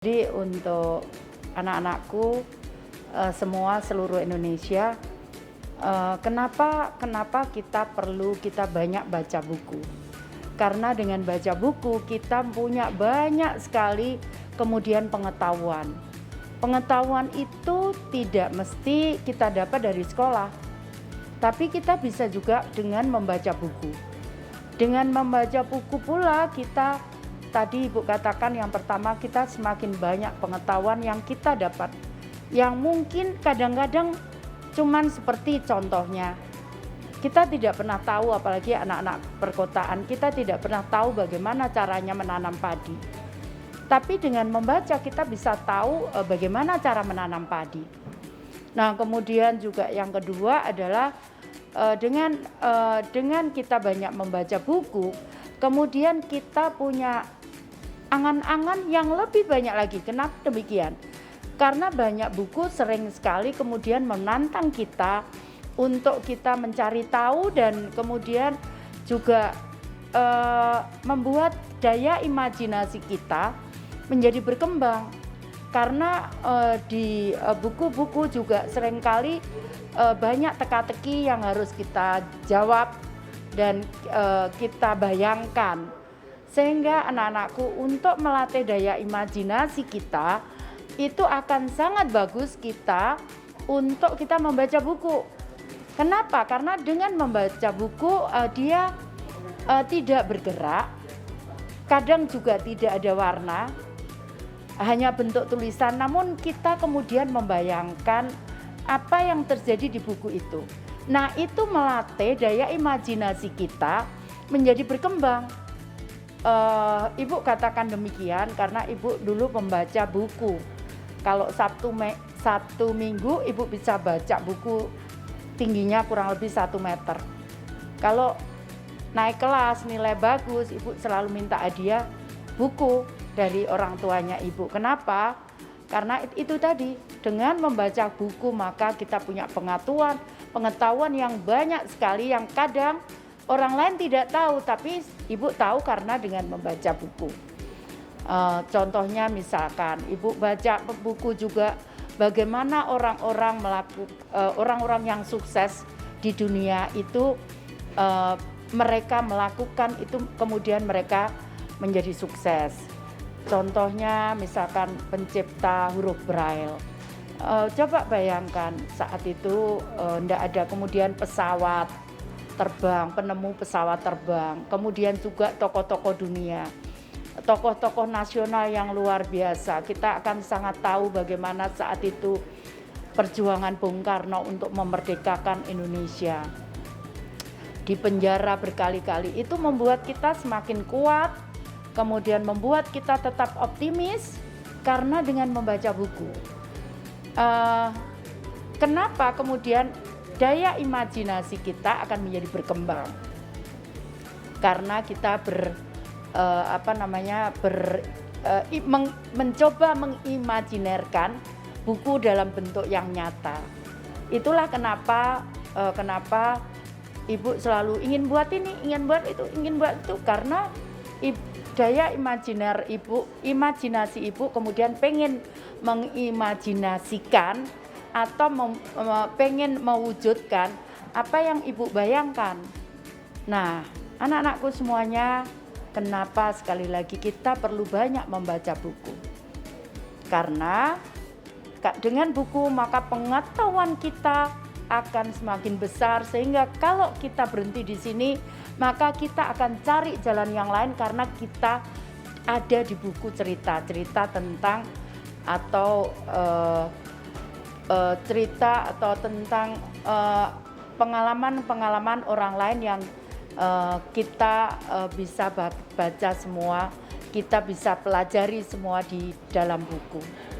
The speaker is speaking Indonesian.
Jadi untuk anak-anakku, semua seluruh Indonesia, kenapa kita banyak baca buku. Karena dengan baca buku kita punya banyak sekali kemudian pengetahuan. Pengetahuan itu tidak mesti kita dapat dari sekolah, tapi kita bisa juga dengan membaca buku. Dengan membaca buku pula tadi Ibu katakan yang pertama kita semakin banyak pengetahuan yang kita dapat. Yang mungkin kadang-kadang cuman seperti contohnya. Kita tidak pernah tahu, apalagi anak-anak perkotaan, kita tidak pernah tahu bagaimana caranya menanam padi. Tapi dengan membaca kita bisa tahu bagaimana cara menanam padi. Nah, kemudian juga yang kedua adalah dengan kita banyak membaca buku, kemudian kita punya angan-angan yang lebih banyak lagi. Kenapa demikian? Karena banyak buku sering sekali kemudian menantang kita untuk kita mencari tahu dan kemudian juga membuat daya imajinasi kita menjadi berkembang. Karena di buku-buku juga seringkali banyak teka-teki yang harus kita jawab dan kita bayangkan. Sehingga anak-anakku untuk melatih daya imajinasi kita itu akan sangat bagus untuk kita membaca buku. Kenapa? Karena dengan membaca buku dia tidak bergerak, kadang juga tidak ada warna, hanya bentuk tulisan, namun kita kemudian membayangkan apa yang terjadi di buku itu. Nah, itu melatih daya imajinasi kita menjadi berkembang. Ibu katakan demikian karena Ibu dulu membaca buku. Kalau Sabtu Minggu Ibu bisa baca buku tingginya kurang lebih 1 meter. Kalau naik kelas nilai bagus, Ibu selalu minta hadiah buku dari orang tuanya Ibu. Kenapa? Karena itu tadi, dengan membaca buku maka kita punya pengetahuan yang banyak sekali yang kadang orang lain tidak tahu, tapi Ibu tahu karena dengan membaca buku. Contohnya misalkan Ibu baca buku juga bagaimana orang-orang yang sukses di dunia itu mereka melakukan itu kemudian mereka menjadi sukses. Contohnya misalkan pencipta huruf Braille. Coba bayangkan saat itu tidak ada kemudian pesawat terbang, penemu pesawat terbang, kemudian juga tokoh-tokoh dunia, tokoh-tokoh nasional yang luar biasa. Kita akan sangat tahu bagaimana saat itu perjuangan Bung Karno untuk memerdekakan Indonesia. Di penjara berkali-kali itu membuat kita semakin kuat, kemudian membuat kita tetap optimis karena dengan membaca buku. Kenapa kemudian daya imajinasi kita akan menjadi berkembang? Karena kita mencoba mengimajinerkan buku dalam bentuk yang nyata. Itulah kenapa Ibu selalu ingin buat ini, ingin buat itu karena daya imajinasi Ibu kemudian pengen mengimajinasikan atau pengen mewujudkan apa yang Ibu bayangkan. Nah, anak-anakku semuanya, kenapa sekali lagi kita perlu banyak membaca buku? Karena dengan buku maka pengetahuan kita akan semakin besar, sehingga kalau kita berhenti di sini maka kita akan cari jalan yang lain karena kita ada di buku cerita tentang atau cerita atau tentang pengalaman orang lain yang kita bisa baca semua, kita bisa pelajari semua di dalam buku.